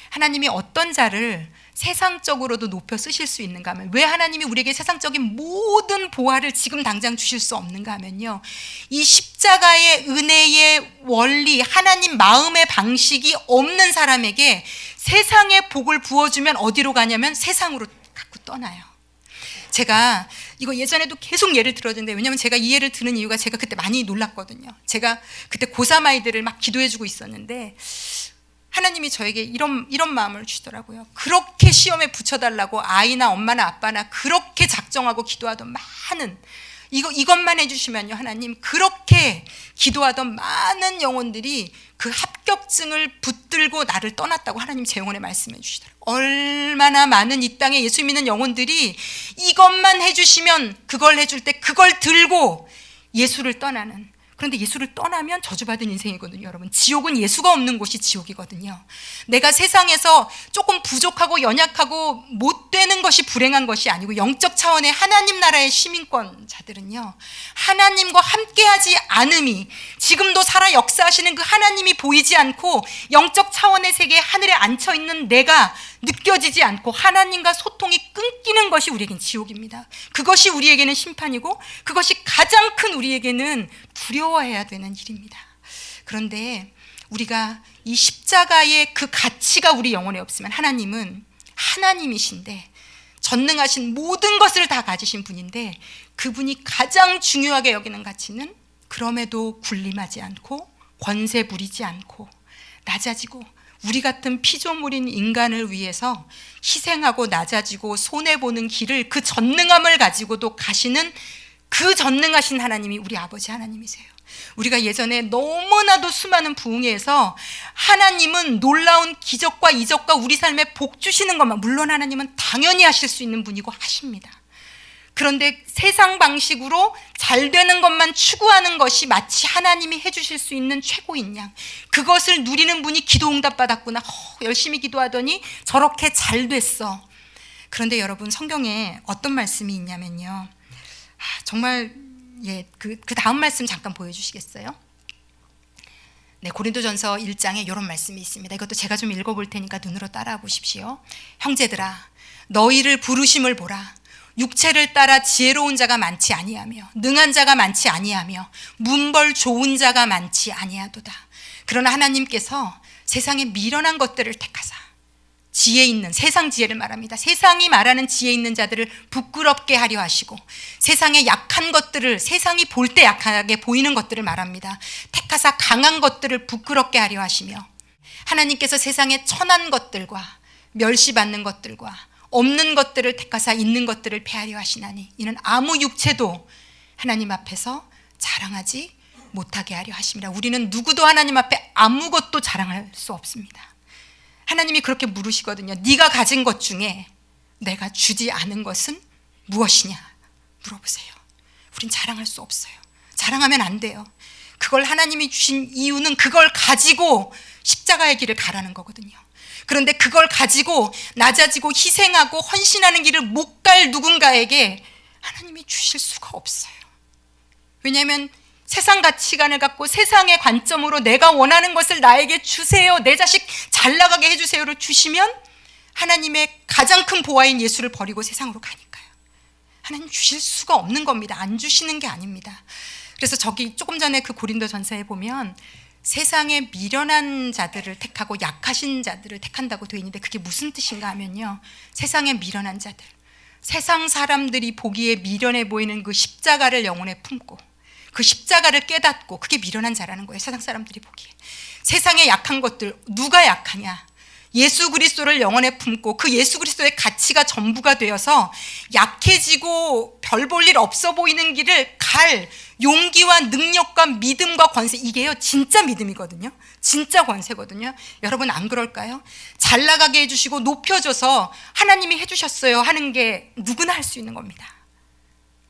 하나님이 어떤 자를 세상적으로도 높여 쓰실 수 있는가 하면, 왜 하나님이 우리에게 세상적인 모든 보화를 지금 당장 주실 수 없는가 하면요, 이 십자가의 은혜의 원리, 하나님 마음의 방식이 없는 사람에게 세상의 복을 부어주면 어디로 가냐면 세상으로 갖고 떠나요. 제가 이거 예전에도 계속 예를 들었는데, 왜냐하면 제가 이 예를 드는 이유가 제가 그때 많이 놀랐거든요. 제가 그때 고3 아이들을 막 기도해주고 있었는데 하나님이 저에게 이런 마음을 주시더라고요. 그렇게 시험에 붙여달라고 아이나 엄마나 아빠나 그렇게 작정하고 기도하던 많은, 이것만 해주시면요, 하나님, 그렇게 기도하던 많은 영혼들이 그 합격증을 붙들고 나를 떠났다고 하나님 제 영혼에 말씀해 주시더라고요. 얼마나 많은 이 땅에 예수 믿는 영혼들이 이것만 해주시면 그걸 해줄 때 그걸 들고 예수를 떠나는, 그런데 예수를 떠나면 저주받은 인생이거든요, 여러분. 지옥은 예수가 없는 곳이 지옥이거든요. 내가 세상에서 조금 부족하고 연약하고 못 되는 것이 불행한 것이 아니고, 영적 차원의 하나님 나라의 시민권자들은요, 하나님과 함께하지 않음이, 지금도 살아 역사하시는 그 하나님이 보이지 않고 영적 차원의 세계에 하늘에 앉혀있는 내가 느껴지지 않고 하나님과 소통이 끊기는 것이 우리에겐 지옥입니다. 그것이 우리에게는 심판이고, 그것이 가장 큰 우리에게는 두려워해야 되는 일입니다. 그런데 우리가 이 십자가의 그 가치가 우리 영혼에 없으면, 하나님은 하나님이신데, 전능하신 모든 것을 다 가지신 분인데, 그분이 가장 중요하게 여기는 가치는 그럼에도 군림하지 않고 권세 부리지 않고 낮아지고, 우리 같은 피조물인 인간을 위해서 희생하고 낮아지고 손해보는 길을 그 전능함을 가지고도 가시는 그 전능하신 하나님이 우리 아버지 하나님이세요. 우리가 예전에 너무나도 수많은 부흥회에서 하나님은 놀라운 기적과 이적과 우리 삶에 복 주시는 것만, 물론 하나님은 당연히 하실 수 있는 분이고 하십니다. 그런데 세상 방식으로 잘 되는 것만 추구하는 것이 마치 하나님이 해주실 수 있는 최고인 양, 그것을 누리는 분이 기도 응답 받았구나, 열심히 기도하더니 저렇게 잘 됐어. 그런데 여러분, 성경에 어떤 말씀이 있냐면요, 정말 그 다음 말씀 잠깐 보여주시겠어요? 네, 고린도전서 1장에 이런 말씀이 있습니다. 이것도 제가 좀 읽어볼 테니까 눈으로 따라와 보십시오. 형제들아, 너희를 부르심을 보라. 육체를 따라 지혜로운 자가 많지 아니하며 능한 자가 많지 아니하며 문벌 좋은 자가 많지 아니하도다. 그러나 하나님께서 세상에 미련한 것들을 택하사, 지혜 있는, 세상 지혜를 말합니다. 세상이 말하는 지혜 있는 자들을 부끄럽게 하려 하시고, 세상의 약한 것들을, 세상이 볼 때 약하게 보이는 것들을 말합니다. 택하사 강한 것들을 부끄럽게 하려 하시며, 하나님께서 세상의 천한 것들과 멸시받는 것들과 없는 것들을 택하사 있는 것들을 폐하려 하시나니, 이는 아무 육체도 하나님 앞에서 자랑하지 못하게 하려 하심이라. 우리는 누구도 하나님 앞에 아무것도 자랑할 수 없습니다. 하나님이 그렇게 물으시거든요. 네가 가진 것 중에 내가 주지 않은 것은 무엇이냐 물어보세요. 우린 자랑할 수 없어요. 자랑하면 안 돼요. 그걸 하나님이 주신 이유는 그걸 가지고 십자가의 길을 가라는 거거든요. 그런데 그걸 가지고 낮아지고 희생하고 헌신하는 길을 못 갈 누군가에게 하나님이 주실 수가 없어요. 왜냐하면 세상 가치관을 갖고 세상의 관점으로 내가 원하는 것을 나에게 주세요, 내 자식 잘 나가게 해주세요를 주시면 하나님의 가장 큰 보화인 예수를 버리고 세상으로 가니까요. 하나님 주실 수가 없는 겁니다. 안 주시는 게 아닙니다. 그래서 저기 조금 전에 그 고린도전서에 보면 세상에 미련한 자들을 택하고 약하신 자들을 택한다고 되어 있는데, 그게 무슨 뜻인가 하면요, 세상에 미련한 자들, 세상 사람들이 보기에 미련해 보이는 그 십자가를 영혼에 품고 그 십자가를 깨닫고, 그게 미련한 자라는 거예요. 세상 사람들이 보기에 세상에 약한 것들, 누가 약하냐, 예수 그리스도를 영혼에 품고 그 예수 그리스도의 가치가 전부가 되어서 약해지고 별 볼 일 없어 보이는 길을 갈 용기와 능력과 믿음과 권세, 이게요 진짜 믿음이거든요. 진짜 권세거든요. 여러분 안 그럴까요? 잘 나가게 해주시고 높여줘서 하나님이 해주셨어요 하는 게 누구나 할 수 있는 겁니다.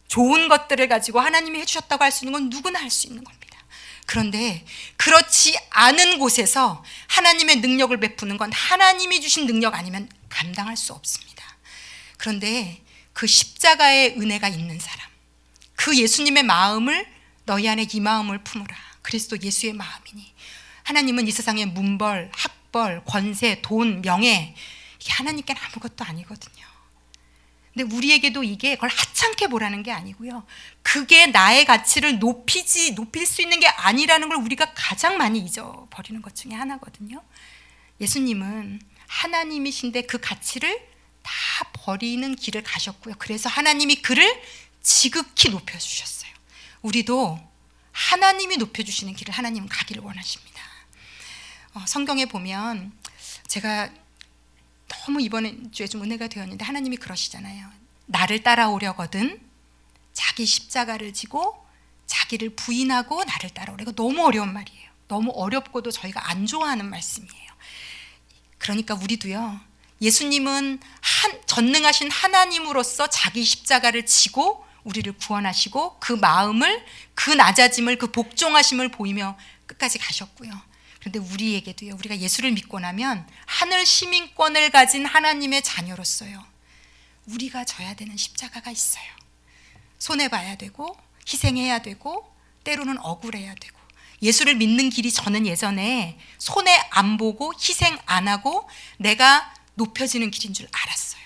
좋은 것들을 가지고 하나님이 해주셨다고 할 수 있는 건 누구나 할 수 있는 겁니다. 그런데 그렇지 않은 곳에서 하나님의 능력을 베푸는 건 하나님이 주신 능력 아니면 감당할 수 없습니다. 그런데 그 십자가의 은혜가 있는 사람, 그 예수님의 마음을 너희 안에 이 마음을 품으라. 그리스도 예수의 마음이니. 하나님은 이 세상의 문벌, 학벌, 권세, 돈, 명예, 이게 하나님께는 아무것도 아니거든요. 근데 우리에게도 이게 그걸 하찮게 보라는 게 아니고요, 그게 나의 가치를 높일 수 있는 게 아니라는 걸 우리가 가장 많이 잊어버리는 것 중에 하나거든요. 예수님은 하나님이신데 그 가치를 다 버리는 길을 가셨고요. 그래서 하나님이 그를 지극히 높여주셨어요. 우리도 하나님이 높여주시는 길을 하나님은 가기를 원하십니다. 성경에 보면 제가 너무 이번 주에 좀 은혜가 되었는데 하나님이 그러시잖아요. 나를 따라오려거든 자기 십자가를 지고 자기를 부인하고 나를 따라오래. 이거 너무 어려운 말이에요. 너무 어렵고도 저희가 안 좋아하는 말씀이에요. 그러니까 우리도요, 예수님은 전능하신 하나님으로서 자기 십자가를 지고 우리를 구원하시고 그 마음을, 그 낮아짐을, 그 복종하심을 보이며 끝까지 가셨고요. 그런데 우리에게도요, 우리가 예수를 믿고 나면 하늘 시민권을 가진 하나님의 자녀로서요, 우리가 져야 되는 십자가가 있어요. 손해봐야 되고 희생해야 되고 때로는 억울해야 되고. 예수를 믿는 길이 저는 예전에 손해 안 보고 희생 안 하고 내가 높여지는 길인 줄 알았어요.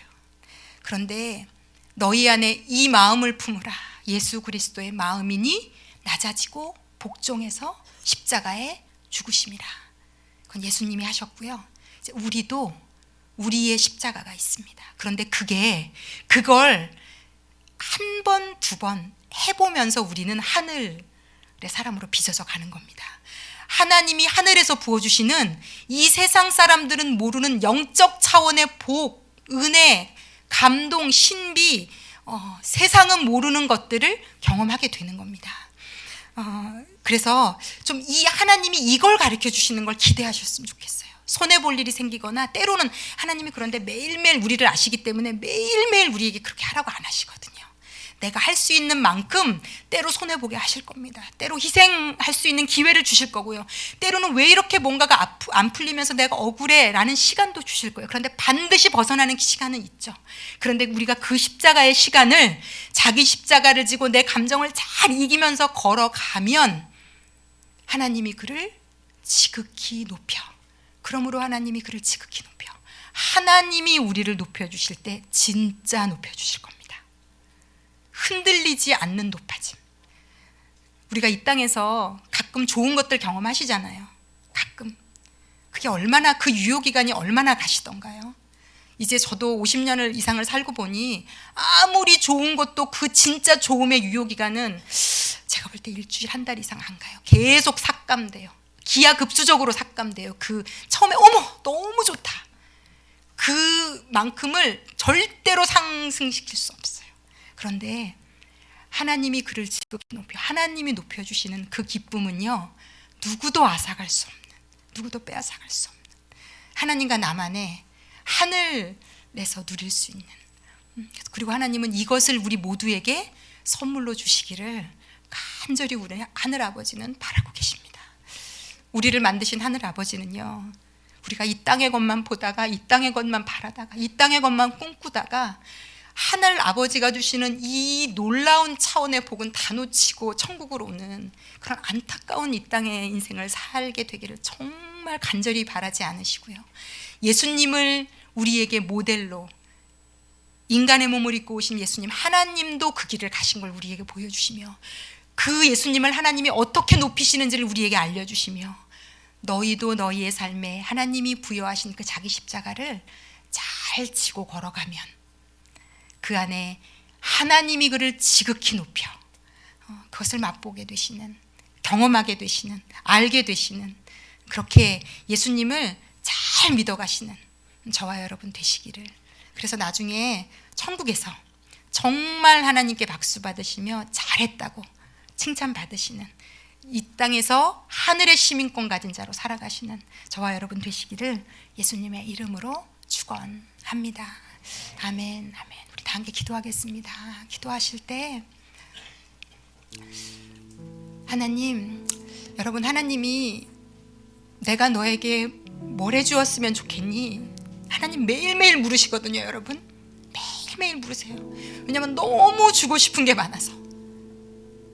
그런데 너희 안에 이 마음을 품으라. 예수 그리스도의 마음이니 낮아지고 복종해서 십자가에 죽으심이라. 그건 예수님이 하셨고요. 이제 우리도 우리의 십자가가 있습니다. 그런데 그걸 한 번, 두 번 해보면서 우리는 하늘의 사람으로 빚어져 가는 겁니다. 하나님이 하늘에서 부어주시는 이 세상 사람들은 모르는 영적 차원의 복, 은혜, 감동, 신비, 세상은 모르는 것들을 경험하게 되는 겁니다. 그래서 좀 이 하나님이 이걸 가르쳐 주시는 걸 기대하셨으면 좋겠어요. 손해볼 일이 생기거나 때로는 하나님이 그런데 매일매일 우리를 아시기 때문에 매일매일 우리에게 그렇게 하라고 안 하시거든요. 내가 할 수 있는 만큼 때로 손해보게 하실 겁니다. 때로 희생할 수 있는 기회를 주실 거고요. 때로는 왜 이렇게 뭔가가 안 풀리면서 내가 억울해 라는 시간도 주실 거예요. 그런데 반드시 벗어나는 시간은 있죠. 그런데 우리가 그 십자가의 시간을, 자기 십자가를 지고 내 감정을 잘 이기면서 걸어가면 하나님이 그를 지극히 높여. 그러므로 하나님이 그를 지극히 높여. 하나님이 우리를 높여주실 때 진짜 높여주실 겁니다. 흔들리지 않는 높아짐. 우리가 이 땅에서 가끔 좋은 것들 경험하시잖아요. 가끔. 그게 얼마나, 그 유효기간이 얼마나 가시던가요? 이제 저도 50년을 이상을 살고 보니 아무리 좋은 것도 그 진짜 좋음의 유효기간은 제가 볼 때 일주일, 한 달 이상 안 가요. 계속 삭감돼요. 기하급수적으로 삭감돼요. 그 처음에 어머 너무 좋다. 그만큼을 절대로 상승시킬 수 없어요. 그런데 하나님이 그를 지극히 높여, 하나님이 높여주시는 그 기쁨은요, 누구도 앗아갈 수 없는, 누구도 빼앗아갈 수 없는, 하나님과 나만의 하늘에서 누릴 수 있는. 그리고 하나님은 이것을 우리 모두에게 선물로 주시기를 간절히 우리 하늘 아버지는 바라고 계십니다. 우리를 만드신 하늘 아버지는요, 우리가 이 땅의 것만 보다가, 이 땅의 것만 바라다가, 이 땅의 것만 꿈꾸다가 하늘 아버지가 주시는 이 놀라운 차원의 복은 다 놓치고 천국으로 오는 그런 안타까운 이 땅의 인생을 살게 되기를 정말 간절히 바라지 않으시고요. 예수님을 우리에게 모델로, 인간의 몸을 입고 오신 예수님, 하나님도 그 길을 가신 걸 우리에게 보여주시며, 그 예수님을 하나님이 어떻게 높이시는지를 우리에게 알려주시며, 너희도 너희의 삶에 하나님이 부여하신 그 자기 십자가를 잘 지고 걸어가면 그 안에 하나님이 그를 지극히 높여 그것을 맛보게 되시는, 경험하게 되시는, 알게 되시는, 그렇게 예수님을 잘 믿어가시는 저와 여러분 되시기를. 그래서 나중에 천국에서 정말 하나님께 박수 받으시며 잘했다고 칭찬 받으시는, 이 땅에서 하늘의 시민권 가진 자로 살아가시는 저와 여러분 되시기를 예수님의 이름으로 축원합니다. 아멘, 아멘. 우리 다 함께 기도하겠습니다. 기도하실 때 하나님, 여러분, 하나님이 내가 너에게 뭘 해주었으면 좋겠니? 하나님 매일매일 물으시거든요. 여러분 매일매일 물으세요. 왜냐하면 너무 주고 싶은 게 많아서,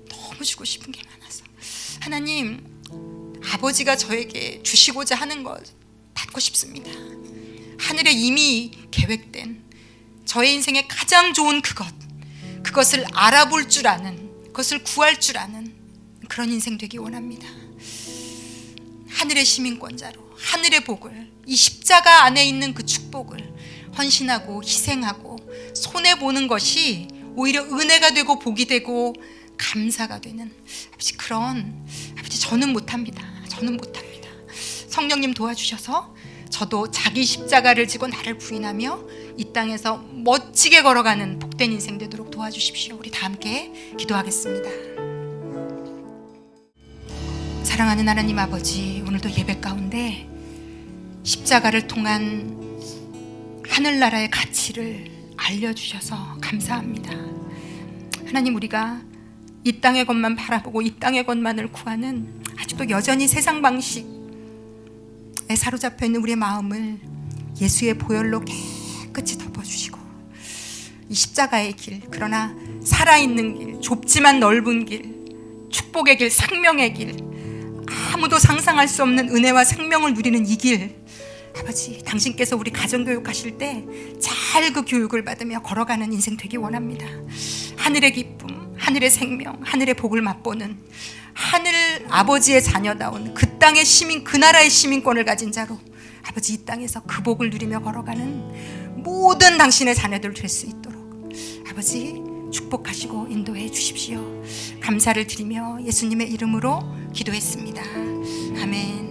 너무 주고 싶은 게 많아서. 하나님, 아버지가 저에게 주시고자 하는 것 받고 싶습니다. 하늘에 이미 계획된 저의 인생의 가장 좋은 그것을 알아볼 줄 아는, 그것을 구할 줄 아는 그런 인생 되기 원합니다. 하늘의 시민권자로 하늘의 복을, 이 십자가 안에 있는 그 축복을 헌신하고 희생하고 손해보는 것이 오히려 은혜가 되고 복이 되고 감사가 되는, 아버지, 그런, 아버지, 저는 못합니다. 성령님 도와주셔서 저도 자기 십자가를 지고 나를 부인하며 이 땅에서 멋지게 걸어가는 복된 인생 되도록 도와주십시오. 우리 다 함께 기도하겠습니다. 사랑하는 하나님 아버지, 오늘도 예배 가운데 십자가를 통한 하늘나라의 가치를 알려주셔서 감사합니다. 하나님, 우리가 이 땅의 것만 바라보고 이 땅의 것만을 구하는 아직도 여전히 세상 방식에 사로잡혀 있는 우리의 마음을 예수의 보혈로 깨끗이 덮어주시고 이 십자가의 길, 그러나 살아있는 길, 좁지만 넓은 길, 축복의 길, 생명의 길, 아무도 상상할 수 없는 은혜와 생명을 누리는 이 길, 아버지, 당신께서 우리 가정교육하실 때 잘 그 교육을 받으며 걸어가는 인생 되기 원합니다. 하늘의 기쁨, 하늘의 생명, 하늘의 복을 맛보는 하늘 아버지의 자녀다운 그 땅의 시민, 그 나라의 시민권을 가진 자로 아버지, 이 땅에서 그 복을 누리며 걸어가는 모든 당신의 자녀들 될 수 있도록 아버지 축복하시고 인도해 주십시오. 감사를 드리며 예수님의 이름으로 기도했습니다. 아멘.